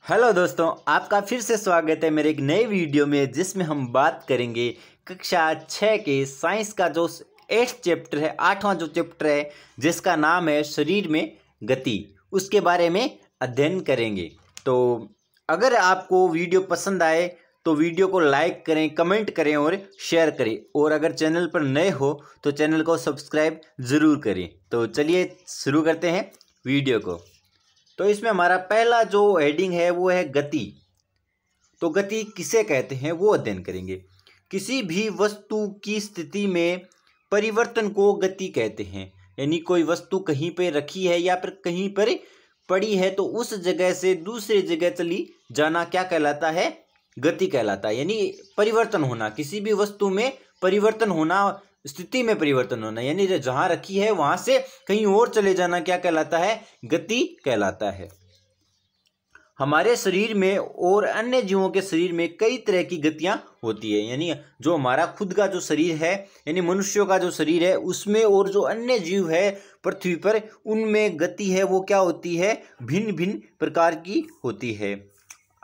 Hello दोस्तों, आपका फिर से स्वागत है मेरे एक नए वीडियो में जिसमें हम बात करेंगे कक्षा 6 के साइंस का जो 8th चैप्टर है, 8वां जो चैप्टर है जिसका नाम है शरीर में गति, उसके बारे में अध्ययन करेंगे। तो अगर आपको वीडियो पसंद आए तो वीडियो को लाइक करें, कमेंट करें और शेयर करें, और अगर चैनल पर नए हो तो चैनल को सब्सक्राइब ज़रूर करें। तो चलिए शुरू करते हैं वीडियो को। तो इसमें हमारा पहला जो हेडिंग है वो है गति। तो गति किसे कहते हैं वो अध्ययन करेंगे। किसी भी वस्तु की स्थिति में परिवर्तन को गति कहते हैं। यानी कोई वस्तु कहीं पे रखी है या फिर कहीं पर पड़ी है तो उस जगह से दूसरी जगह चली जाना क्या कहलाता है? गति कहलाता है। यानी परिवर्तन होना, किसी भी वस्तु में परिवर्तन होना, स्थिति में परिवर्तन होना, यानी जहां रखी है वहां से कहीं और चले जाना क्या कहलाता है? गति कहलाता है। हमारे शरीर में और अन्य जीवों के शरीर में कई तरह की गतियां होती है। यानी जो हमारा खुद का जो शरीर है, यानी मनुष्यों का जो शरीर है उसमें, और जो अन्य जीव है पृथ्वी पर, उनमें गति है वो क्या होती है? भिन्न भिन्न प्रकार की होती है।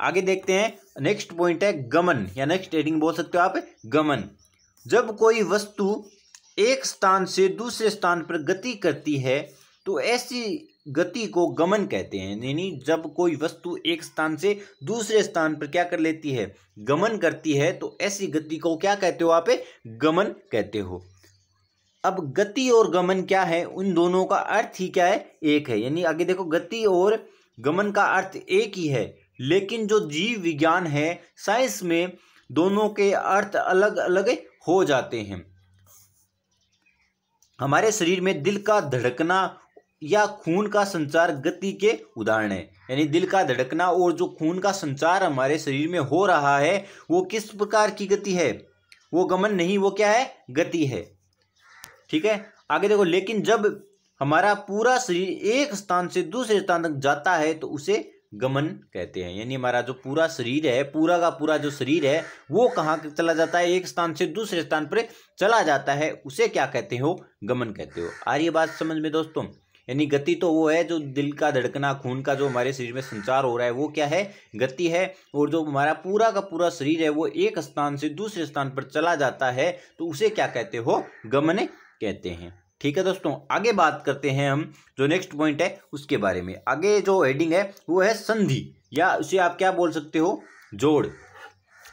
आगे देखते हैं। नेक्स्ट पॉइंट है गमन, या नेक्स्ट हेडिंग बोल सकते हो आप गमन। जब कोई वस्तु एक स्थान से दूसरे स्थान पर गति करती है तो ऐसी गति को गमन कहते हैं। यानी जब कोई वस्तु एक स्थान से दूसरे स्थान पर क्या कर लेती है? गमन करती है, तो ऐसी गति को क्या कहते हो आप? गमन कहते हो। अब गति और गमन क्या है? उन दोनों का अर्थ ही क्या है? एक है। यानी आगे देखो, गति और गमन का अर्थ एक ही है, लेकिन जो जीव विज्ञान है, साइंस में, दोनों के अर्थ अलग अलग हो जाते हैं। हमारे शरीर में दिल का धड़कना या खून का संचार गति के उदाहरण है। यानी दिल का धड़कना और जो खून का संचार हमारे शरीर में हो रहा है वो किस प्रकार की गति है? वो गमन नहीं, वो क्या है? गति है। ठीक है, आगे देखो। लेकिन जब हमारा पूरा शरीर एक स्थान से दूसरे स्थान तक जाता है तो उसे गमन कहते हैं। यानी हमारा जो पूरा शरीर है, पूरा का पूरा जो शरीर है वो कहाँ चला जाता है? एक स्थान से दूसरे स्थान पर चला जाता है, उसे क्या कहते हो? गमन कहते हो। आ रही है बात समझ में दोस्तों? यानी गति तो वो है जो दिल का धड़कना, खून का जो हमारे शरीर में संचार हो रहा है वो क्या है? गति है। और जो हमारा पूरा का पूरा शरीर है वो एक स्थान से दूसरे स्थान पर चला जाता है तो उसे क्या कहते हो? गमन कहते हैं। ठीक है दोस्तों, आगे बात करते हैं हम जो नेक्स्ट पॉइंट है उसके बारे में। आगे जो हेडिंग है वो है संधि, या उसे आप क्या बोल सकते हो? जोड़।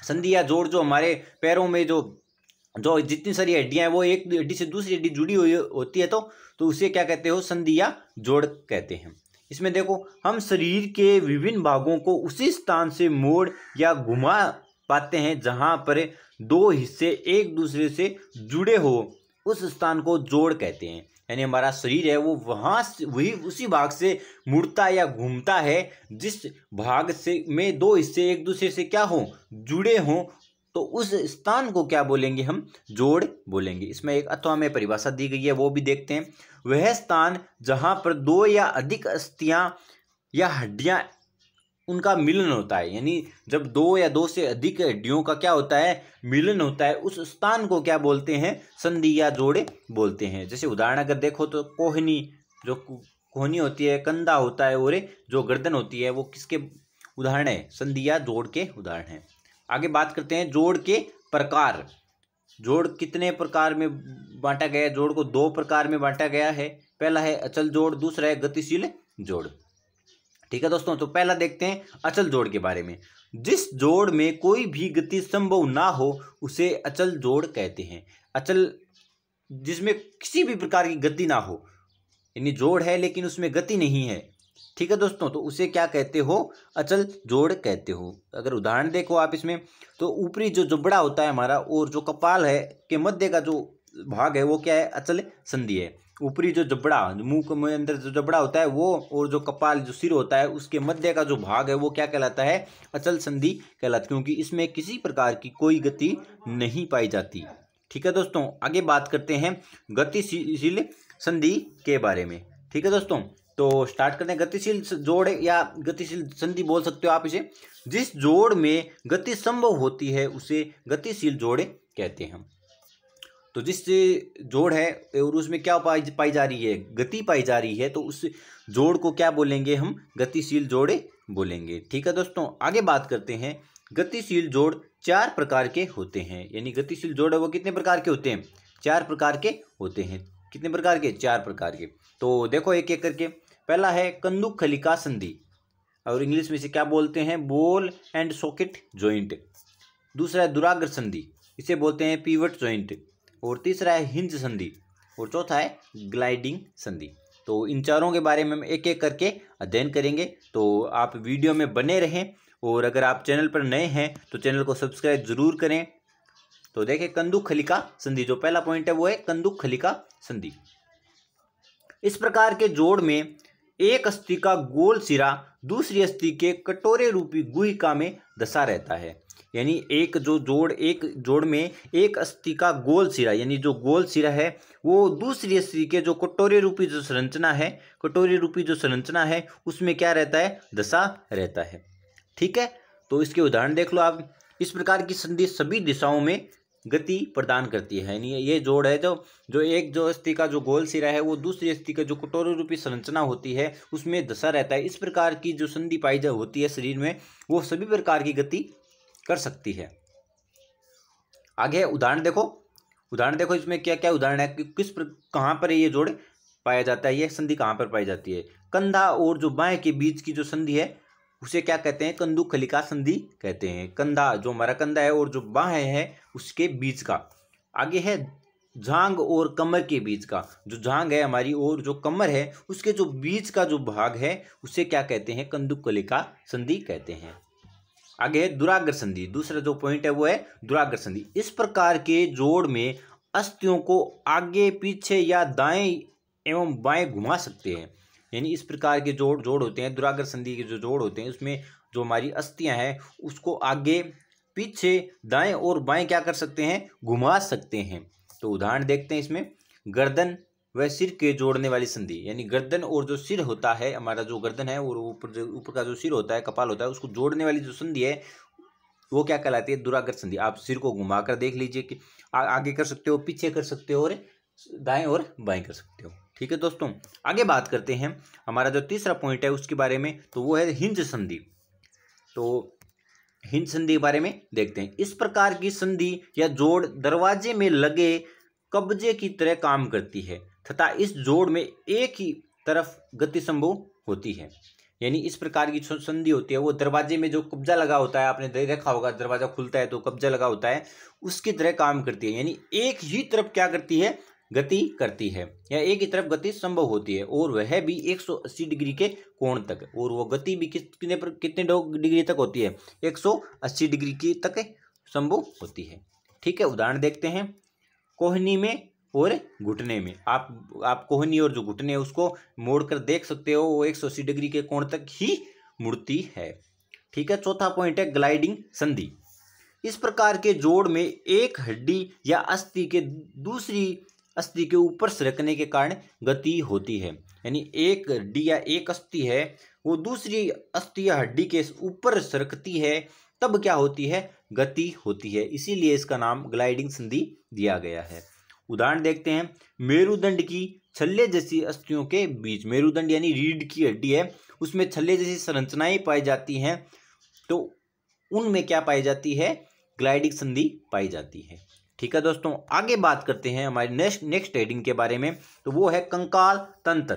संधि या जोड़, जो हमारे पैरों में जो जितनी सारी हड्डियां हैं वो एक हड्डी से दूसरी हड्डी जुड़ी हुई होती है तो उसे क्या कहते हो? संधि या जोड़ कहते हैं। इसमें देखो, हम शरीर के विभिन्न भागों को उसी स्थान से मोड़ या घुमा पाते हैं जहां पर दो हिस्से एक दूसरे से जुड़े हो, उस स्थान को जोड़ कहते हैं। यानी हमारा शरीर है वो वहां से वही उसी भाग से मुड़ता या घूमता है जिस भाग से में दो हिस्से एक दूसरे से क्या हो? जुड़े हों, तो उस स्थान को क्या बोलेंगे? हम जोड़ बोलेंगे। इसमें एक अथवा में परिभाषा दी गई है, वो भी देखते हैं। वह स्थान जहां पर दो या अधिक अस्थियां या हड्डियां उनका मिलन होता है। यानी जब दो या दो से अधिक हड्डियों का क्या होता है? मिलन होता है, उस स्थान को क्या बोलते हैं? संधि या जोड़ बोलते हैं। जैसे उदाहरण अगर देखो तो कोहनी, जो कोहनी होती है, कंधा होता है, और जो गर्दन होती है वो किसके उदाहरण है? संधि या जोड़ के उदाहरण है। आगे बात करते हैं जोड़ के प्रकार। जोड़ कितने प्रकार में बांटा गया है? जोड़ को दो प्रकार में बांटा गया है। पहला है अचल जोड़, दूसरा है गतिशील जोड़। ठीक है दोस्तों, तो पहला देखते हैं अचल जोड़ के बारे में। जिस जोड़ में कोई भी गति संभव ना हो उसे अचल जोड़ कहते हैं। अचल, जिसमें किसी भी प्रकार की गति ना हो, यानी जोड़ है लेकिन उसमें गति नहीं है। ठीक है दोस्तों, तो उसे क्या कहते हो? अचल जोड़ कहते हो। अगर उदाहरण देखो आप इसमें, तो ऊपरी जो जबड़ा होता है हमारा और जो कपाल है के मध्य का जो भाग है वो क्या है? अचल संधि है। ऊपरी जो जबड़ा, मुंह के अंदर जो जबड़ा होता है वो, और जो कपाल जो सिर होता है उसके मध्य का जो भाग है वो क्या कहलाता है? अचल संधि कहलाता है, क्योंकि इसमें किसी प्रकार की कोई गति नहीं पाई जाती। ठीक है दोस्तों, आगे बात करते हैं गतिशील संधि के बारे में। ठीक है दोस्तों, तो स्टार्ट करते हैं। गतिशील जोड़ या गतिशील संधि बोल सकते हो आप इसे। जिस जोड़ में गति संभव होती है उसे गतिशील जोड़ कहते हैं। तो जिस जोड़ है और उसमें क्या पाई जा रही है? गति पाई जा रही है, तो उस जोड़ को क्या बोलेंगे? हम गतिशील जोड़ बोलेंगे। ठीक है दोस्तों, आगे बात करते हैं। गतिशील जोड़ 4 प्रकार के होते हैं, यानी गतिशील जोड़ है वो कितने प्रकार के होते हैं? 4 प्रकार के होते हैं। कितने प्रकार के? 4 प्रकार के। तो देखो एक एक करके। पहला है कंदुक खलिका संधि, और इंग्लिश में से क्या बोलते हैं? Ball and socket joint. दूसरा है दुराग्र संधि, इसे बोलते हैं पिवट जॉइंट। और तीसरा है हिंज संधि, और चौथा है ग्लाइडिंग संधि। तो इन चारों के बारे में हम एक एक करके अध्ययन करेंगे, तो आप वीडियो में बने रहें। और अगर आप चैनल पर नए हैं तो चैनल को सब्सक्राइब जरूर करें। तो देखें कंदुक खलिका संधि, जो पहला पॉइंट है वो है कंदुक खलिका संधि। इस प्रकार के जोड़ में एक अस्थि का गोल सिरा दूसरी अस्थि के कटोरे रूपी गुहिका में धंसा रहता है। यानी एक जोड़ में एक अस्थि का गोल सिरा, यानी जो गोल सिरा है वो दूसरी अस्थि के जो कटोरे रूपी जो संरचना है उसमें क्या रहता है? धंसा रहता है। ठीक है, तो इसके उदाहरण देख लो आप। इस प्रकार की संधि सभी दिशाओं में गति प्रदान करती है। यानी ये जोड़ है जो अस्थि का जो गोल सिरा है वो दूसरी अस्थि का जो कटोरे रूपी संरचना होती है उसमें धंसा रहता है। इस प्रकार की जो संधि पाई होती है शरीर में, वो सभी प्रकार की गति कर सकती है। आगे उदाहरण देखो इसमें क्या क्या उदाहरण है कि कहाँ पर ये जोड़ पाया जाता है, ये संधि कहाँ पर पाई जाती है? कंधा और जो बाएं के बीच की जो संधि है उसे क्या कहते हैं? कंदुक खलिका संधि कहते हैं। कंधा, जो हमारा कंधा है और जो बाहें है उसके बीच का। आगे है जांघ और कमर के बीच का, जो जांघ है हमारी और जो कमर है उसके जो बीच का जो भाग है उसे क्या कहते हैं? कंदुक खलिका संधि कहते हैं। आगे है दुराग्र संधि, दूसरा जो पॉइंट है वो है दुराग्र संधि। इस प्रकार के जोड़ में अस्थियों को आगे पीछे या दाएं एवं बाएं घुमा सकते हैं। यानी इस प्रकार के जोड़ होते हैं, दुराग्र संधि के जो जोड़ होते हैं उसमें जो हमारी अस्थियां हैं उसको आगे पीछे दाएं और बाएं क्या कर सकते हैं? घुमा सकते हैं। तो उदाहरण देखते हैं इसमें। गर्दन व सिर के जोड़ने वाली संधि, यानी गर्दन और जो सिर होता है, हमारा जो गर्दन है और ऊपर का जो सिर होता है, कपाल होता है, उसको जोड़ने वाली जो संधि है वो क्या कहलाती है? दुराग्र संधि। आप सिर को घुमाकर देख लीजिए कि आगे कर सकते हो, पीछे कर सकते हो और दाएं और बाएं कर सकते हो। ठीक है दोस्तों, आगे बात करते हैं। हमारा जो तीसरा पॉइंट है उसके बारे में, तो वो है हिंज संधि। तो हिंज संधि के बारे में देखते हैं। इस प्रकार की संधि या जोड़ दरवाजे में लगे कब्जे की तरह काम करती है तथा इस जोड़ में एक ही तरफ गति संभव होती है। यानी इस प्रकार की संधि होती है वो दरवाजे में जो कब्जा लगा होता है, आपने देखा होगा दरवाजा खुलता है तो कब्जा लगा होता है, उसकी तरह काम करती है। यानी एक ही तरफ क्या करती है? गति करती है, या एक ही तरफ गति संभव होती है, और वह भी 180 डिग्री के कोण तक। और वो गति भी कितने डिग्री तक होती है? 180 डिग्री की तक संभव होती है। ठीक है, उदाहरण देखते हैं। कोहनी में और घुटने में, आप कोहनी और जो घुटने है उसको मोड़कर देख सकते हो, वो 180 डिग्री के कोण तक ही मुड़ती है। ठीक है, चौथा पॉइंट है ग्लाइडिंग संधि। इस प्रकार के जोड़ में एक हड्डी या अस्थि के दूसरी अस्थि के ऊपर सरकने के कारण गति होती है। यानी एक हड्डी या एक अस्थि है वो दूसरी अस्थि या हड्डी के ऊपर सरकती है, तब क्या होती है? गति होती है। इसीलिए इसका नाम ग्लाइडिंग संधि दिया गया है। उदाहरण देखते हैं। मेरुदंड की छल्ले जैसी अस्थियों के बीच, मेरुदंड यानी रीढ़ की हड्डी है, उसमें छल्ले जैसी संरचनाएं पाई जाती हैं, तो उनमें क्या पाई जाती है? ग्लाइडिंग संधि पाई जाती है। ठीक है दोस्तों, आगे बात करते हैं हमारे नेक्स्ट हेडिंग के बारे में, तो वो है कंकाल तंत्र।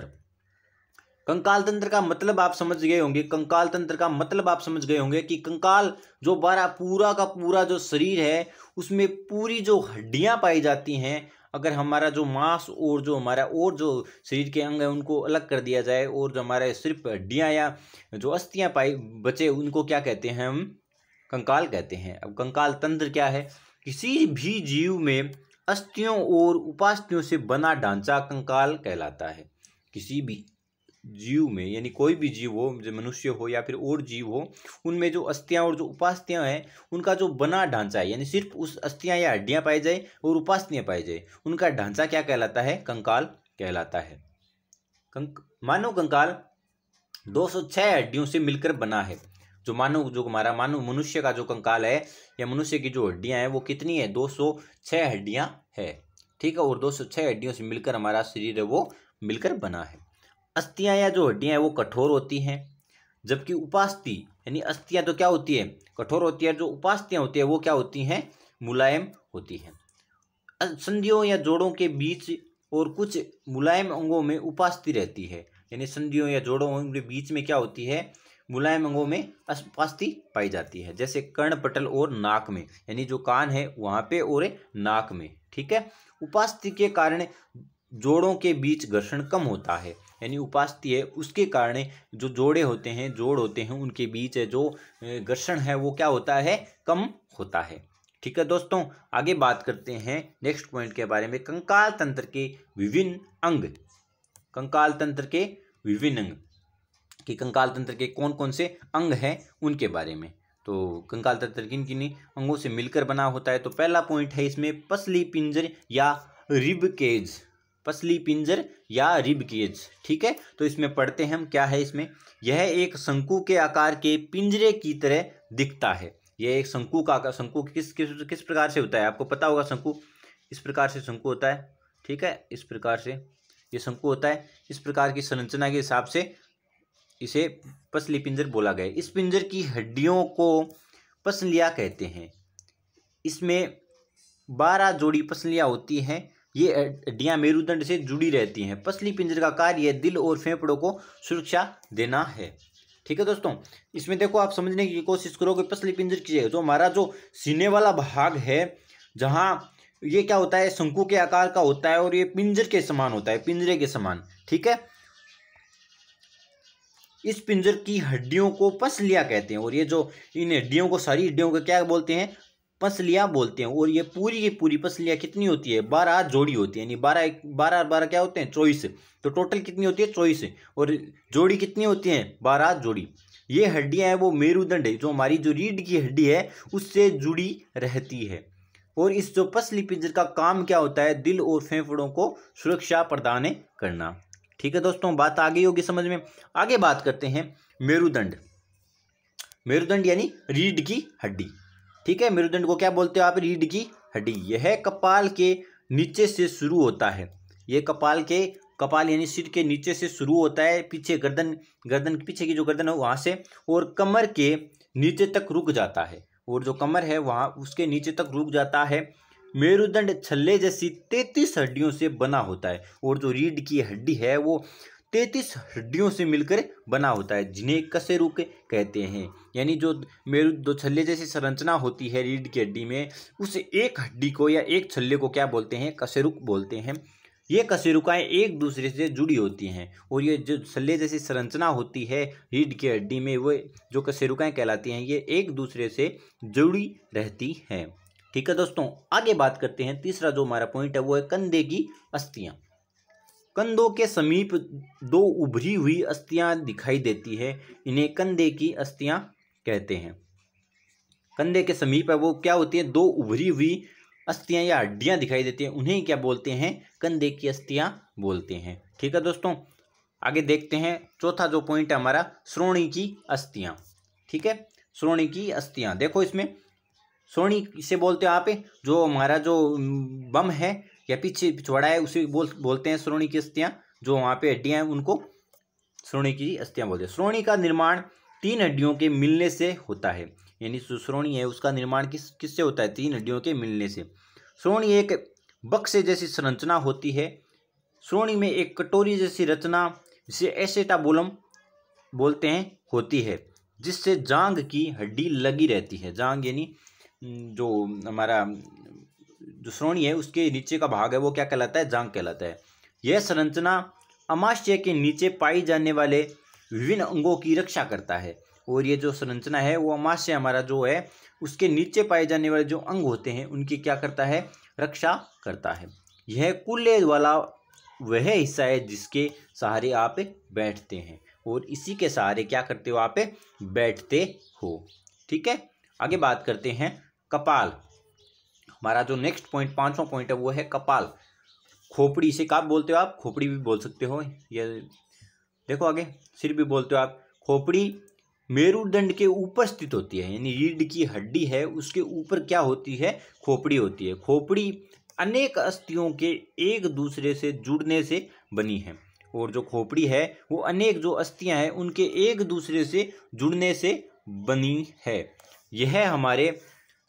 कंकाल तंत्र का मतलब आप समझ गए होंगे। कंकाल तंत्र का मतलब आप समझ गए होंगे कि कंकाल जो पूरा का पूरा जो शरीर है उसमें पूरी जो हड्डियां पाई जाती हैं। अगर हमारा जो मांस और जो हमारा और जो शरीर के अंग है उनको अलग कर दिया जाए और जो हमारे सिर्फ हड्डियां या जो अस्थियां पाई बचे, उनको क्या कहते हैं? हम कंकाल कहते हैं। अब कंकाल तंत्र क्या है? किसी भी जीव में अस्थियों और उपास्थियों से बना ढांचा कंकाल कहलाता है। किसी भी जीव में, यानी कोई भी जीव हो, जो मनुष्य हो या फिर और जीव हो, उनमें जो अस्थियां और जो उपास्थियां हैं उनका जो बना ढांचा है, यानी सिर्फ उस अस्थियां या हड्डियां पाई जाए और उपास्थियां पाई जाए, उनका ढांचा क्या कहलाता है? कंकाल कहलाता है। मानव कंकाल 206 हड्डियों से मिलकर बना है। जो हमारा मानव मनुष्य का जो कंकाल है या मनुष्य की जो हड्डियां हैं वो कितनी है? 206 हड्डियां है। ठीक है, और 206 हड्डियों से मिलकर हमारा शरीर है वो मिलकर बना है। अस्थियां या जो हड्डियां हैं वो कठोर होती हैं, जबकि उपास्थि यानी अस्थियां तो क्या होती है, कठोर होती है। जो उपास्थियां होती है वो क्या होती हैं, मुलायम होती हैं। संधियों या जोड़ों के बीच और कुछ मुलायम अंगों में उपास्थि रहती है, यानी संधियों या जोड़ों के बीच में क्या होती है, मुलायम अंगों में उपास्थि पाई जाती है, जैसे कर्ण पटल और नाक में, यानी जो कान है वहां पे और नाक में। ठीक है, उपास्थि के कारण जोड़ों के बीच घर्षण कम होता है, यानी उपास्थि है उसके कारण जो जोड़े होते हैं, जोड़ होते हैं, उनके बीच जो घर्षण है वो क्या होता है, कम होता है। ठीक है दोस्तों, आगे बात करते हैं नेक्स्ट पॉइंट के बारे में, कंकाल तंत्र के विभिन्न अंग। कंकाल तंत्र के विभिन्न अंग कि कंकाल तंत्र के कौन कौन से अंग हैं उनके बारे में। तो कंकाल तंत्र किन किन अंगों से मिलकर बना होता है। तो पहला पॉइंट है इसमें पसली पिंजर या रिब केज, पसली पिंजर या रिब केज। ठीक है, तो इसमें पढ़ते हैं हम क्या है इसमें, यह एक शंकु के आकार के पिंजरे की तरह दिखता है। यह एक शंकु का, शंकु किस प्रकार से होता है, आपको पता होगा शंकु इस प्रकार से शंकु होता है। ठीक है, इस प्रकार से ये शंकु होता है। इस प्रकार की संरचना के हिसाब से इसे पसली पिंजर बोला गया। इस पिंजर की हड्डियों को पसलियां कहते हैं। इसमें 12 जोड़ी पसलियां होती हैं। ये हड्डियां मेरुदंड से जुड़ी रहती हैं। पसली पिंजर का कार्य दिल और फेफड़ों को सुरक्षा देना है। ठीक है दोस्तों, इसमें देखो आप समझने की कोशिश करोगे पसली पिंजर की है, जो हमारा जो सीने वाला भाग है, जहां ये क्या होता है, शंकु के आकार का होता है और ये पिंजर के समान होता है, पिंजरे के समान। ठीक है, इस पिंजर की हड्डियों को पसलियां कहते हैं। और ये जो इन हड्डियों को, सारी हड्डियों को क्या बोलते हैं, पसलियां बोलते हैं। और ये पूरी की पूरी पसलियां कितनी होती है, 12 जोड़ी होती है, यानी 12 क्या होते हैं, 24। तो टोटल कितनी होती है, 24। और जोड़ी कितनी होती है, 12 जोड़ी। ये हड्डियां हैं वो मेरुदंड है, जो हमारी जो रीढ़ की हड्डी है उससे जुड़ी रहती है। और इस जो पसली पिंजर का काम क्या होता है, दिल और फेफड़ों को सुरक्षा प्रदान करना। ठीक है दोस्तों, बात आ गई होगी समझ में। आगे बात करते हैं मेरुदंड। मेरुदंड यानी रीढ़ की हड्डी। ठीक है, मेरुदंड को क्या बोलते हो आप, रीढ़ की हड्डी। यह कपाल के नीचे से शुरू होता है। यह कपाल यानी सिर के नीचे से शुरू होता है, पीछे गर्दन के पीछे की जो गर्दन है वहां से, और कमर के नीचे तक रुक जाता है। और जो कमर है वहां उसके नीचे तक रुक जाता है। मेरुदंड छल्ले जैसी 33 हड्डियों से बना होता है। और जो रीढ़ की हड्डी है वो 33 हड्डियों से मिलकर बना होता है, जिन्हें कशेरुक कहते हैं। यानी जो छल्ले जैसी संरचना होती है रीढ़ की हड्डी में, उस एक हड्डी को या एक छल्ले को क्या बोलते हैं, कशेरुक बोलते हैं। ये कशेरुकाएं एक दूसरे से जुड़ी होती हैं। और ये जो छल्ले जैसी संरचना होती है रीढ़ की हड्डी में, वो जो कशेरुकाएं कहलाती हैं, ये एक दूसरे से जुड़ी रहती हैं। ठीक है दोस्तों, आगे बात करते हैं। तीसरा जो हमारा पॉइंट है वो है कंधे की अस्थियां। कंधों के समीप 2 उभरी हुई अस्थियां दिखाई देती है, इन्हें कंधे की अस्थियां कहते हैं। कंधे के समीप है वो क्या होती है, 2 उभरी हुई अस्थियां या हड्डियां दिखाई देती हैं, उन्हें क्या बोलते हैं, कंधे की अस्थियां बोलते हैं। ठीक है दोस्तों, आगे देखते हैं। चौथा जो पॉइंट है हमारा, श्रोणि की अस्थियां। ठीक है, श्रोणि की अस्थियां, देखो इसमें श्रोणि से बोलते हो आप, जो हमारा जो बम है या पीछे पिछवाड़ा है उसे बोलते हैं श्रोणि की अस्थियां। जो वहाँ पे हड्डियां हैं उनको श्रोणि की अस्थियां बोलते हैं। श्रोणि का निर्माण 3 हड्डियों के मिलने से होता है। यानी जो श्रोणि है उसका निर्माण किससे होता है, 3 हड्डियों के मिलने से। श्रोणि एक बक्से जैसी संरचना होती है। श्रोणि में एक कटोरी जैसी रचना, जिसे एसेटाबुलम बोलते हैं, होती है, जिससे जांघ की हड्डी लगी रहती है। जांघ यानी जो हमारा जो श्रोणि है उसके नीचे का भाग है वो क्या कहलाता है, जांघ कहलाता है। यह संरचना अमाशय के नीचे पाई जाने वाले विभिन्न अंगों की रक्षा करता है। और ये जो संरचना है वो अमाशय हमारा जो है उसके नीचे पाए जाने वाले जो अंग होते हैं उनकी क्या करता है, रक्षा करता है। यह कूल्हे वाला वह हिस्सा है जिसके सहारे आप बैठते हैं, और इसी के सहारे क्या करते हो, आप बैठते हो। ठीक है, आगे बात करते हैं कपाल। हमारा जो नेक्स्ट पॉइंट, 5वां पॉइंट है वो है कपाल। खोपड़ी, इसे क्या बोलते हो आप, खोपड़ी भी बोल सकते हो। ये देखो आगे, सिर भी बोलते हो आप। खोपड़ी मेरुदंड के ऊपर स्थित होती है, यानी रीढ़ की हड्डी है उसके ऊपर क्या होती है, खोपड़ी होती है। खोपड़ी अनेक अस्थियों के एक दूसरे से जुड़ने से बनी है। और जो खोपड़ी है वो अनेक जो अस्थियां हैं उनके एक दूसरे से जुड़ने से बनी है। यह हमारे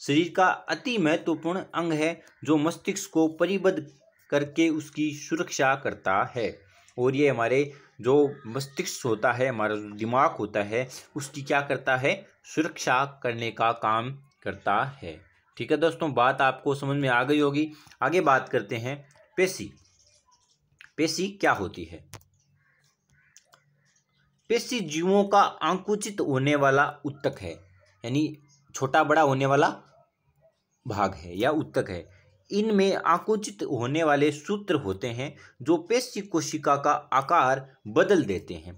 शरीर का अति महत्वपूर्ण अंग है जो मस्तिष्क को परिबद्ध करके उसकी सुरक्षा करता है। और ये हमारे जो मस्तिष्क होता है, हमारा जो दिमाग होता है, उसकी क्या करता है, सुरक्षा करने का काम करता है। ठीक है दोस्तों, बात आपको समझ में आ गई होगी। आगे बात करते हैं पेशी। पेशी क्या होती है? पेशी जीवों का आकुंचित होने वाला ऊतक है, यानी छोटा बड़ा होने वाला भाग है या ऊतक है। इनमें आकुंचित होने वाले सूत्र होते हैं जो पेशी कोशिका का आकार बदल देते हैं।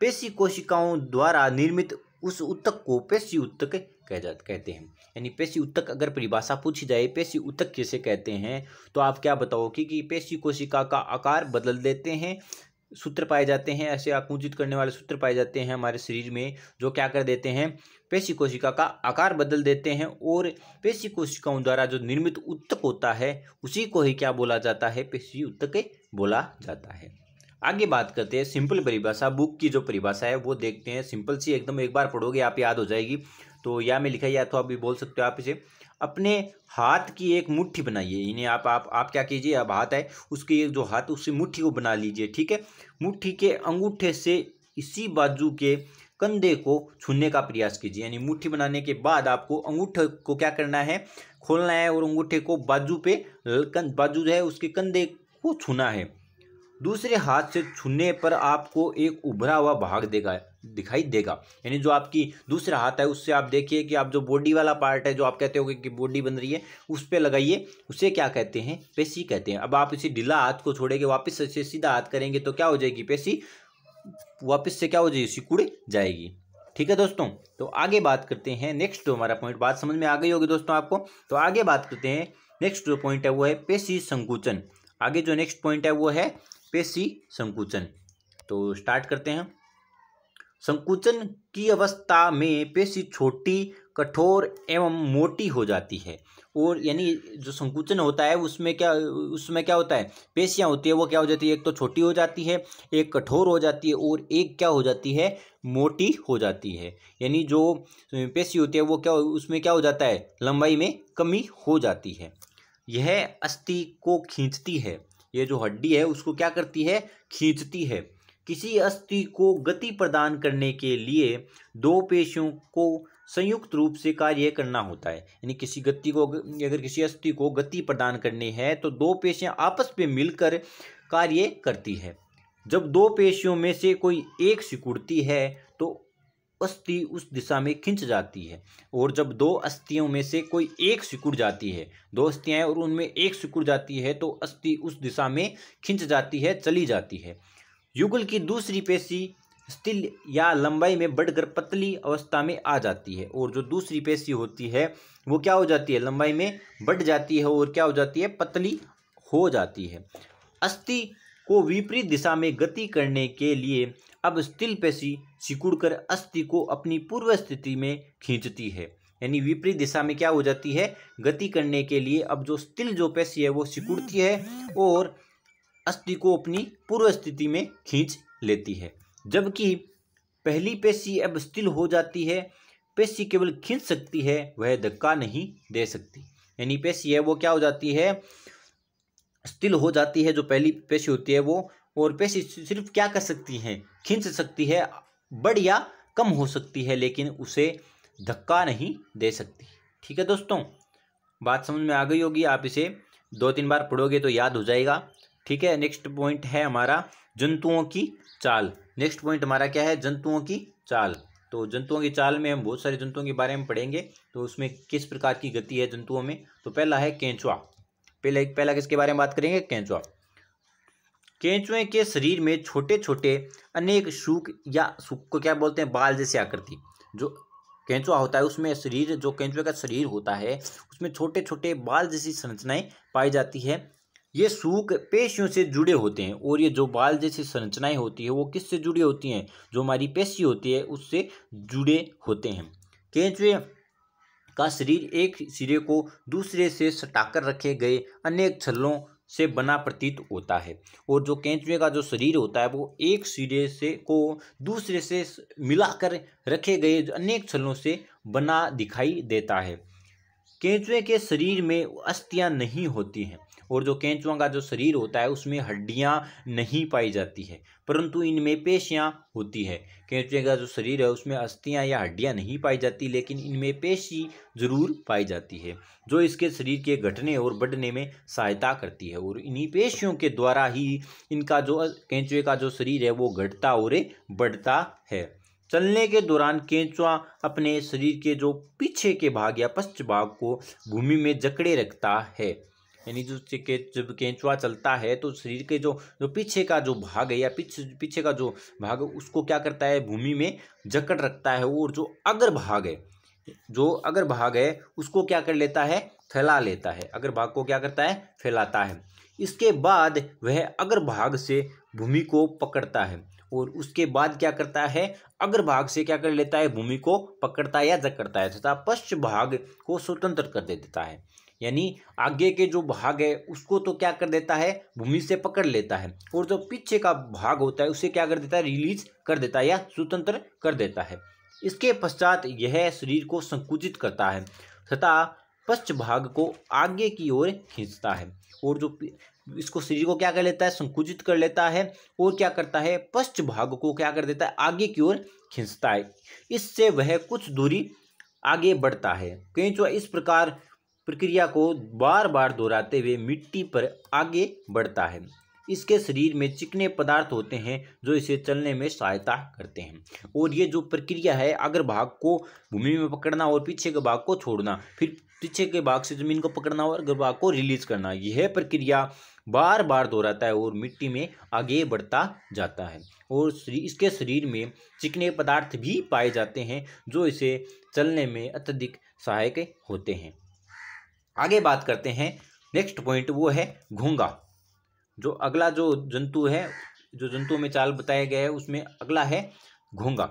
पेशी कोशिकाओं द्वारा निर्मित उस ऊतक को पेशी ऊतक कहते हैं। यानी पेशी ऊतक अगर परिभाषा पूछी जाए पेशी ऊतक किसे कहते हैं, तो आप क्या बताओगे कि पेशी कोशिका का आकार बदल देते हैं, सूत्र पाए जाते हैं, ऐसे आकुंचित करने वाले सूत्र पाए जाते हैं हमारे शरीर में जो क्या कर देते हैं, पेशी कोशिका का आकार बदल देते हैं। और पेशी कोशिकाओं द्वारा जो निर्मित ऊतक होता है उसी को ही क्या बोला जाता है, पेशी ऊतक बोला जाता है। आगे बात करते हैं सिंपल परिभाषा। बुक की जो परिभाषा है वो देखते हैं, सिंपल सी एकदम, एक बार पढ़ोगे आप याद हो जाएगी। तो या में लिखा है या तो आप भी बोल सकते हो आप इसे। अपने हाथ की एक मुट्ठी बनाइए, इन्हें आप क्या कीजिए, अब हाथ है उसकी एक जो हाथ उससे मुट्ठी को बना लीजिए। ठीक है, मुट्ठी के अंगूठे से इसी बाजू के कंधे को छूने का प्रयास कीजिए। यानी मुट्ठी बनाने के बाद आपको अंगूठे को क्या करना है, खोलना है और अंगूठे को बाजू जो है उसके कंधे को छूना है। दूसरे हाथ से छूने पर आपको एक उभरा हुआ भाग दिखाई देगा। यानी जो आपकी दूसरा हाथ है उससे आप देखिए कि आप जो बॉडी वाला पार्ट है जो आप कहते हो कि बॉडी बन रही है उस पर लगाइए, उसे क्या कहते हैं, पेशी कहते हैं। अब आप इसे ढीला हाथ को छोड़ेंगे, वापस से सीधा हाथ करेंगे तो क्या हो जाएगी, पेशी वापस से क्या हो जाएगी, सिकुड़ जाएगी। ठीक है दोस्तों, तो आगे बात करते हैं नेक्स्ट जो हमारा पॉइंट, बात समझ में आ गई होगी दोस्तों आपको। तो आगे बात करते हैं नेक्स्ट जो पॉइंट है वो है पेशी संकुचन। आगे जो नेक्स्ट पॉइंट है वो है पेशी संकुचन। तो स्टार्ट करते हैं। संकुचन की अवस्था में पेशी छोटी, कठोर एवं मोटी हो जाती है। और यानी जो संकुचन होता है उसमें क्या होता है, पेशियां होती है वो क्या हो जाती है, एक तो छोटी हो जाती है, एक कठोर हो जाती है और एक क्या हो जाती है, मोटी हो जाती है। यानी जो पेशी होती है वो उसमें क्या हो जाता है, लंबाई में कमी हो जाती है। यह अस्थि को खींचती है, ये जो हड्डी है उसको क्या करती है, खींचती है। किसी अस्थि को गति प्रदान करने के लिए दो पेशियों को संयुक्त रूप से कार्य करना होता है। यानी अगर किसी अस्थि को गति प्रदान करनी है तो दो पेशियां आपस में मिलकर कार्य करती है। जब दो पेशियों में से कोई एक सिकुड़ती है तो अस्थि उस दिशा में खिंच जाती है, और जब दो अस्थियों में से कोई एक सिकुड़ जाती है, दो अस्थियां हैं और उनमें एक सिकुड़ जाती है तो अस्थि उस दिशा में खिंच जाती है, चली जाती है। युगल की दूसरी पेशी स्थिर या लंबाई में बढ़कर पतली अवस्था में आ जाती है, और जो दूसरी पेशी होती है वो क्या हो जाती है, लंबाई में बढ़ जाती है और क्या हो जाती है, पतली हो जाती है। अस्थि को विपरीत दिशा में गति करने के लिए अब स्थिर पेशी सिकुड़कर अस्थि को अपनी पूर्व स्थिति में खींचती है। यानी विपरीत दिशा में क्या हो जाती है, गति करने के लिए अब जो स्थिर जो पेशी है वो सिकुड़ती है और अस्थि को अपनी पूर्व स्थिति में खींच लेती है। जबकि पहली पेशी अब स्थिर हो जाती है, पेशी केवल खींच सकती है, वह धक्का नहीं दे सकती। यानी पेशी है वो क्या हो जाती है, स्थिर हो जाती है जो पहली पेशी होती है वो, और पेशी सिर्फ क्या कर सकती है, खींच सकती है, बढ़ या कम हो सकती है, लेकिन उसे धक्का नहीं दे सकती। ठीक है दोस्तों, बात समझ में आ गई होगी, आप इसे 2-3 बार पढ़ोगे तो याद हो जाएगा। ठीक है, नेक्स्ट पॉइंट है हमारा जंतुओं की चाल। नेक्स्ट पॉइंट हमारा क्या है, जंतुओं की चाल। तो जंतुओं की चाल में हम बहुत सारे जंतुओं के बारे में पढ़ेंगे, तो उसमें किस प्रकार की गति है जंतुओं में। तो पहला है केंचुआ। पहला किसके बारे में बात करेंगे, केंचुआ। केंचुए के शरीर में छोटे छोटे अनेक सूक को क्या बोलते हैं, बाल जैसी आकृति जो केंचुआ होता है उसमें शरीर, जो केंचुए का शरीर होता है उसमें छोटे छोटे बाल जैसी संरचनाएं पाई जाती है। ये सूक पेशियों से जुड़े होते हैं, और ये जो बाल जैसी संरचनाएं होती है वो किससे जुड़ी होती हैं, जो हमारी पेशी होती है उससे जुड़े होते हैं। केंचुए का शरीर एक सिरे को दूसरे से सटाकर रखे गए अनेक छल्लों से बना प्रतीत होता है। और जो केंचुए का जो शरीर होता है वो एक सिरे से को दूसरे से मिलाकर रखे गए अनेक छल्लों से बना दिखाई देता है। केंचुए के शरीर में अस्थियां नहीं होती हैं और जो केंचुआ का जो शरीर होता है उसमें हड्डियां नहीं पाई जाती है, परंतु इनमें पेशियां होती है। केंचुए का जो शरीर है उसमें अस्थियां या हड्डियां नहीं पाई जाती, लेकिन इनमें पेशी जरूर पाई जाती है जो इसके शरीर के घटने और बढ़ने में सहायता करती है। और इन्हीं पेशियों के द्वारा ही इनका जो केंचुए का जो शरीर है वो घटता और बढ़ता है। चलने के दौरान केंचुआ अपने शरीर के जो पीछे के भाग या पश्च भाग को भूमि में जकड़े रखता है। यानी जब केंचुआ चलता है तो शरीर के जो जो पीछे का जो भाग है या पीछे का जो भाग है उसको क्या करता है, भूमि में जकड़ रखता है। और जो अग्र भाग है उसको क्या कर लेता है, फैला लेता है। अग्र भाग को क्या करता है, फैलाता है। इसके बाद वह अग्र भाग से भूमि को पकड़ता है और उसके बाद क्या करता है, अग्रभाग से क्या कर लेता है, भूमि को पकड़ता है या जकड़ता है तथा पश्च भाग को स्वतंत्र कर देता है। यानी आगे के जो भाग है उसको तो क्या कर देता है, भूमि से पकड़ लेता है, और जो पीछे का भाग होता है उसे क्या कर देता है, रिलीज कर देता है या स्वतंत्र कर देता है। इसके पश्चात यह शरीर को संकुचित करता है तथा पश्च भाग को आगे की ओर खींचता है। और जो इसको शरीर को क्या कर लेता है, संकुचित कर लेता है और क्या करता है, पश्च भाग को क्या कर देता है, आगे की ओर खींचता है। इससे वह कुछ दूरी आगे बढ़ता है। केंचुआ इस प्रकार प्रक्रिया को बार बार दोहराते हुए मिट्टी पर आगे बढ़ता है। इसके शरीर में चिकने पदार्थ होते हैं जो इसे चलने में सहायता करते हैं। और ये जो प्रक्रिया है, अग्र भाग को भूमि में पकड़ना और पीछे के भाग को छोड़ना, फिर पीछे के भाग से जमीन को पकड़ना और अग्र भाग को रिलीज करना, यह प्रक्रिया बार बार दोहराता है और मिट्टी में आगे बढ़ता जाता है। और इसके शरीर में चिकने पदार्थ भी पाए जाते हैं जो इसे चलने में अत्यधिक सहायक होते हैं। आगे बात करते हैं, नेक्स्ट पॉइंट वो है घोंगा। जो अगला जो जंतु है, जो जंतुओं में चाल बताया गया है उसमें अगला है घोंगा।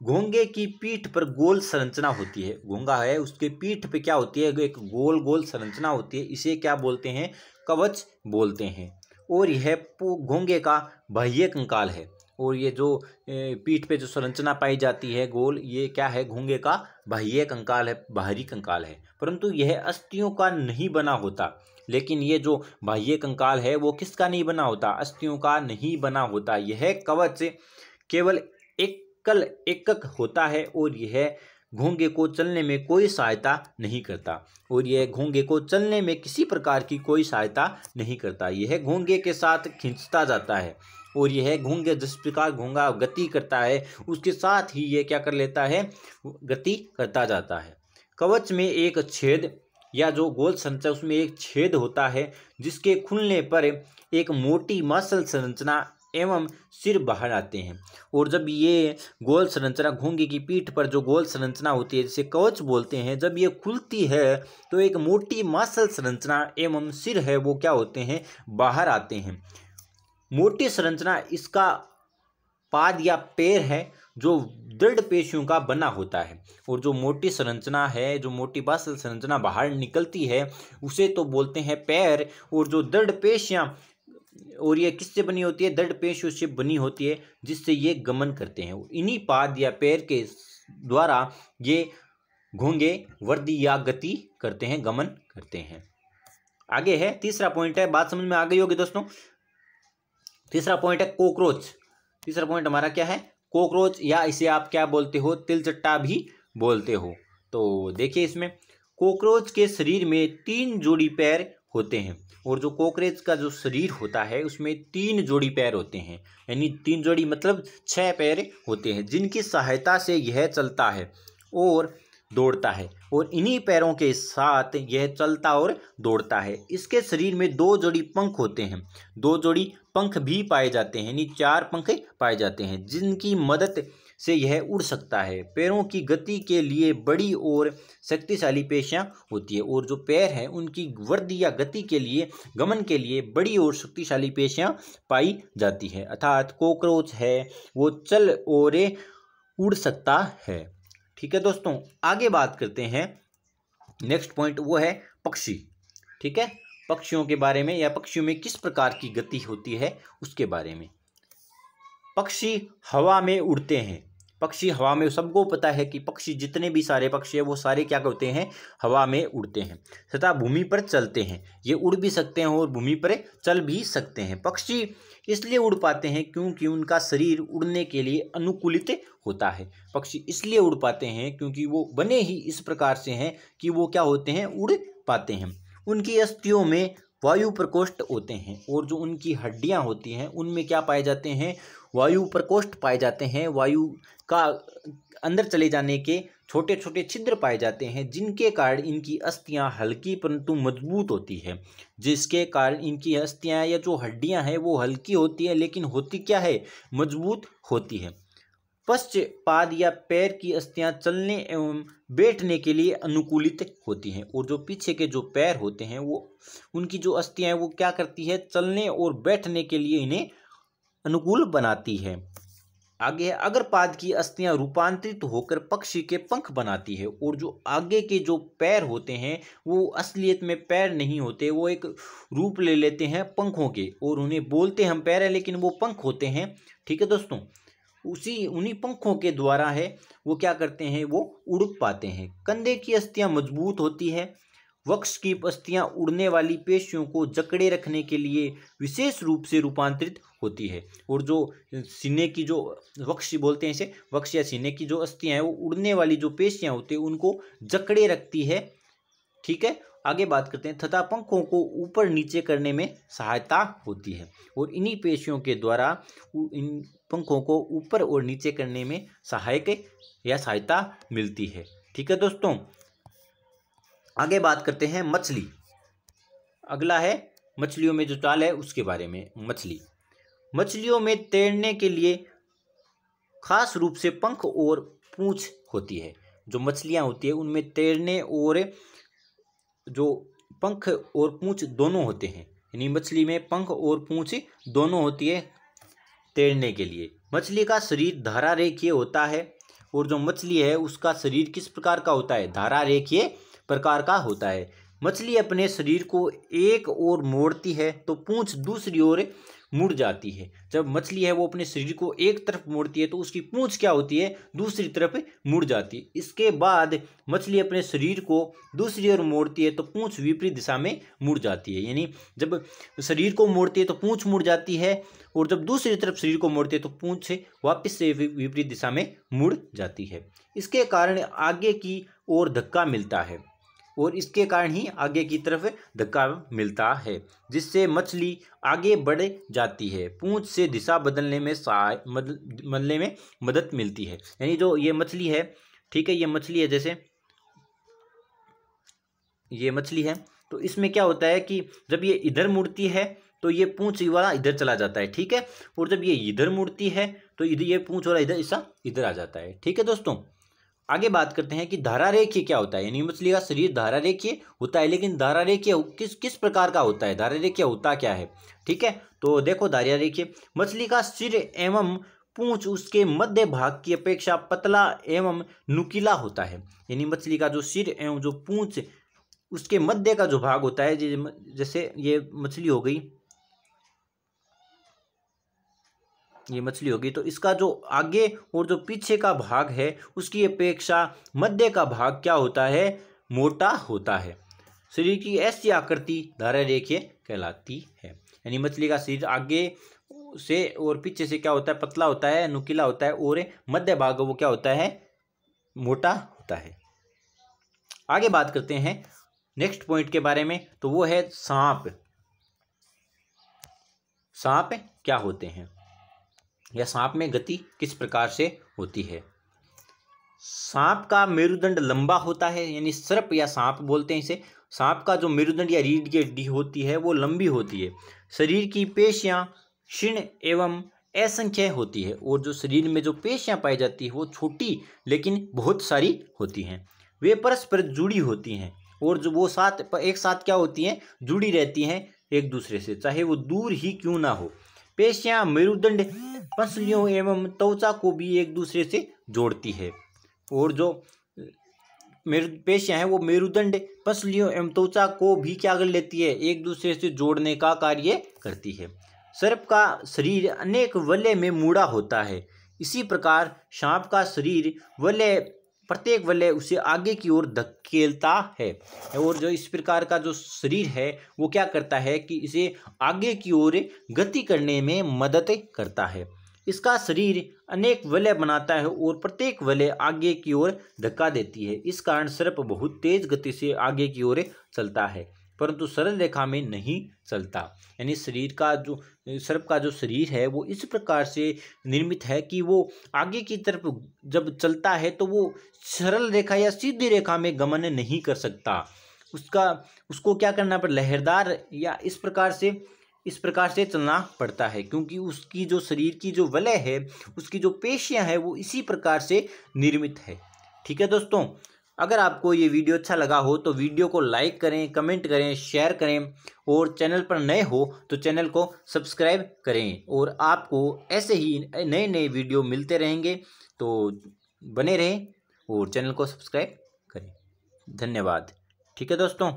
घोंगे की पीठ पर गोल संरचना होती है। घोंगा है उसके पीठ पे क्या होती है, एक गोल गोल संरचना होती है। इसे क्या बोलते हैं, कवच बोलते हैं। और यह घोंगे का बाह्य कंकाल है। और ये जो पीठ पे जो संरचना पाई जाती है गोल, ये क्या है, घोंगे का बाह्य कंकाल है, बाहरी कंकाल है। परंतु यह अस्थियों का नहीं बना होता। लेकिन ये जो बाह्य कंकाल है वो किसका नहीं बना होता, अस्थियों का नहीं बना होता। यह कवच केवल एकक होता है और यह घोंगे को चलने में कोई सहायता नहीं करता। और यह घोंगे को चलने में किसी प्रकार की कोई सहायता नहीं करता। यह घोंगे के साथ खींचता जाता है और यह घोंगे जिस प्रकार घोंगा गति करता है उसके साथ ही यह क्या कर लेता है, गति करता जाता है। कवच में एक छेद या जो गोल संरचना उसमें एक छेद होता है जिसके खुलने पर एक मोटी मसल संरचना एवं सिर बाहर आते हैं। और जब ये गोल संरचना घोंगे की पीठ पर जो गोल संरचना होती है जिसे कवच बोलते हैं, जब ये खुलती है तो एक मोटी मसल संरचना एवं सिर है वो क्या होते हैं, बाहर आते हैं। मोटी संरचना इसका पाद या पैर है जो दृढ़ पेशियों का बना होता है। और जो मोटी संरचना है, जो मोटी मसल संरचना बाहर निकलती है उसे तो बोलते हैं पैर। और जो दृढ़ पेशियां, और ये किससे बनी होती है, दृढ़ पेशियों से बनी होती है जिससे ये गमन करते हैं। इन्हीं पाद या पैर के द्वारा ये घोंगे वृद्धि या गति करते हैं, गमन करते हैं। आगे है तीसरा पॉइंट है, बात समझ में आ गई होगी दोस्तों। तीसरा पॉइंट है कोकरोच। तीसरा पॉइंट हमारा क्या है, कोकरोच, या इसे आप क्या बोलते हो, तिलचट्टा भी बोलते हो। तो देखिए इसमें कोकरोच के शरीर में 3 जोड़ी पैर होते हैं। और जो कोकरोच का जो शरीर होता है उसमें 3 जोड़ी पैर होते हैं, यानी 3 जोड़ी मतलब 6 पैर होते हैं जिनकी सहायता से यह चलता है और दौड़ता है। और इन्हीं पैरों के साथ यह चलता और दौड़ता है। इसके शरीर में 2 जोड़ी पंख होते हैं, 2 जोड़ी पंख भी पाए जाते हैं, यानी 4 पंख पाए जाते हैं जिनकी मदद से यह उड़ सकता है। पैरों की गति के लिए बड़ी और शक्तिशाली पेशियां होती है। और जो पैर हैं उनकी वृद्धि या गति के लिए, गमन के लिए बड़ी और शक्तिशाली पेशियां पाई जाती है। अर्थात कोकरोच है वो चल और उड़ सकता है। ठीक है दोस्तों, आगे बात करते हैं, नेक्स्ट पॉइंट वो है पक्षी। ठीक है, पक्षियों के बारे में या पक्षियों में किस प्रकार की गति होती है उसके बारे में। पक्षी हवा में उड़ते हैं। पक्षी हवा में, सबको पता है कि पक्षी जितने भी सारे पक्षी हैं वो सारे क्या करते हैं, हवा में उड़ते हैं तथा भूमि पर चलते हैं। ये उड़ भी सकते हैं और भूमि पर चल भी सकते हैं। पक्षी इसलिए उड़ पाते हैं क्योंकि उनका शरीर उड़ने के लिए अनुकूलित होता है। पक्षी इसलिए उड़ पाते हैं क्योंकि वो बने ही इस प्रकार से हैं कि वो क्या होते हैं, उड़ पाते हैं। उनकी अस्थियों में वायु प्रकोष्ठ होते हैं और जो उनकी हड्डियां होती हैं उनमें क्या पाए जाते हैं, वायु प्रकोष्ठ पाए जाते हैं। वायु का अंदर चले जाने के छोटे छोटे छिद्र पाए जाते हैं, जिनके कारण इनकी अस्थियां हल्की परंतु मजबूत होती है। जिसके कारण इनकी अस्थियां या जो हड्डियां हैं वो हल्की होती है, लेकिन होती क्या है, मजबूत होती है। पश्चपाद या पैर की अस्थियां चलने एवं बैठने के लिए अनुकूलित होती हैं और जो पीछे के जो पैर होते हैं वो, उनकी जो अस्थियां हैं वो क्या करती है, चलने और बैठने के लिए इन्हें अनुकूल बनाती है। आगे अग्रपाद की अस्थियां रूपांतरित होकर पक्षी के पंख बनाती है और जो आगे के जो पैर होते हैं वो असलियत में पैर नहीं होते, वो एक रूप ले लेते हैं पंखों के और उन्हें बोलते हम पैर है लेकिन वो पंख होते हैं। ठीक है दोस्तों, उन्हीं पंखों के द्वारा है वो क्या करते हैं, वो उड़ पाते हैं। कंधे की अस्थियां मजबूत होती है। वक्ष की अस्थियां उड़ने वाली पेशियों को जकड़े रखने के लिए विशेष रूप से रूपांतरित होती है और जो सीने की जो वक्ष बोलते हैं इसे, वक्ष या सीने की जो अस्थियां हैं वो उड़ने वाली जो पेशियां होती है उनको जकड़े रखती है। ठीक है, आगे बात करते हैं। तथा पंखों को ऊपर नीचे करने में सहायता होती है और इन्हीं पेशियों के द्वारा इन पंखों को ऊपर और नीचे करने में सहायक या सहायता मिलती है। ठीक है दोस्तों, आगे बात करते हैं मछली। अगला है मछलियों में जो चाल है उसके बारे में। मछलियों में तैरने के लिए खास रूप से पंख और पूंछ होती है। जो मछलियां होती है उनमें तैरने और जो पंख और पूंछ दोनों होते हैं, यानी मछली में पंख और पूंछ दोनों होती है तैरने के लिए। मछली का शरीर धारा रेखीय होता है और जो मछली है उसका शरीर किस प्रकार का होता है, धारा रेखीय प्रकार का होता है। मछली अपने शरीर को एक ओर मोड़ती है तो पूंछ दूसरी ओर मुड़ जाती है। जब मछली है वो अपने शरीर को एक तरफ मोड़ती है तो उसकी पूंछ क्या होती है, दूसरी तरफ मुड़ जाती है। इसके बाद मछली अपने शरीर को दूसरी ओर मोड़ती है तो पूंछ विपरीत दिशा में मुड़ जाती है। यानी जब शरीर को मोड़ती है तो पूंछ मुड़ जाती है और जब दूसरी तरफ शरीर को मोड़ती है तो पूंछ वापस से विपरीत दिशा में मुड़ जाती है। इसके कारण आगे की ओर धक्का मिलता है और इसके कारण ही आगे की तरफ धक्का मिलता है, जिससे मछली आगे बढ़ जाती है। पूंछ से दिशा बदलने में मदद मिलती है। यानी जो ये मछली है, ठीक है, ये मछली है, जैसे ये मछली है तो इसमें क्या होता है कि जब ये इधर मुड़ती है तो ये पूंछ वाला इधर चला जाता है। ठीक है, और जब ये इधर मुड़ती है तो इधर ये पूंछ वाला इधर आ जाता है। ठीक है दोस्तों, आगे बात करते हैं कि धारा रेखीय क्या होता है। यानी मछली का शरीर धारा रेखीय होता है, लेकिन धारा रेखीय किस प्रकार का होता है, धारा रेखीय होता क्या है। ठीक है, तो देखो धारा रेखीय, मछली का सिर एवं पूंछ उसके मध्य भाग की अपेक्षा पतला एवं नुकीला होता है। यानी मछली का जो सिर एवं जो पूंछ उसके मध्य का जो भाग होता है, जैसे ये मछली हो गई, ये मछली होगी, तो इसका जो आगे और जो पीछे का भाग है उसकी अपेक्षा मध्य का भाग क्या होता है, मोटा होता है। शरीर की ऐसी आकृति धारा रेखीय कहलाती है। यानी मछली का शरीर आगे से और पीछे से क्या होता है, पतला होता है, नुकीला होता है और मध्य भाग वो क्या होता है, मोटा होता है। आगे बात करते हैं नेक्स्ट पॉइंट के बारे में, तो वो है सांप। सांप क्या होते हैं या सांप में गति किस प्रकार से होती है। सांप का मेरुदंड लंबा होता है, यानी सर्प या सांप बोलते हैं इसे। सांप का जो मेरुदंड या रीढ़ की हड्डी होती है वो लंबी होती है। शरीर की पेशियां क्षीण एवं असंख्य होती है और जो शरीर में जो पेशियां पाई जाती है वो छोटी लेकिन बहुत सारी होती हैं। वे परस्पर जुड़ी होती हैं और जो वो एक साथ क्या होती हैं, जुड़ी रहती हैं एक दूसरे से, चाहे वो दूर ही क्यों ना हो। पेशियां मेरुदंड, पसलियों एवं त्वचा को भी एक दूसरे से जोड़ती है और जो पेशियां हैं वो मेरुदंड, पसलियों एवं त्वचा को भी क्या कर लेती है, एक दूसरे से जोड़ने का कार्य करती है। सर्प का शरीर अनेक वलय में मुड़ा होता है। इसी प्रकार सांप का शरीर वलय, प्रत्येक वलय उसे आगे की ओर धकेलता है। और जो इस प्रकार का जो शरीर है वो क्या करता है कि इसे आगे की ओर गति करने में मदद करता है। इसका शरीर अनेक वलय बनाता है और प्रत्येक वलय आगे की ओर धक्का देती है। इस कारण सर्प बहुत तेज गति से आगे की ओर चलता है, परंतु सरल रेखा में नहीं चलता। यानी शरीर का जो सर्प का जो शरीर है वो इस प्रकार से निर्मित है कि वो आगे की तरफ जब चलता है तो वो सरल रेखा या सीधी रेखा में गमन नहीं कर सकता। उसको क्या करना पड़ता, लहरदार या इस प्रकार से चलना पड़ता है, क्योंकि उसकी जो शरीर की जो वलय है, उसकी जो पेशियां हैं वो इसी प्रकार से निर्मित है। ठीक है दोस्तों, अगर आपको ये वीडियो अच्छा लगा हो तो वीडियो को लाइक करें, कमेंट करें, शेयर करें और चैनल पर नए हो तो चैनल को सब्सक्राइब करें। और आपको ऐसे ही नए नए वीडियो मिलते रहेंगे, तो बने रहें और चैनल को सब्सक्राइब करें। धन्यवाद। ठीक है दोस्तों।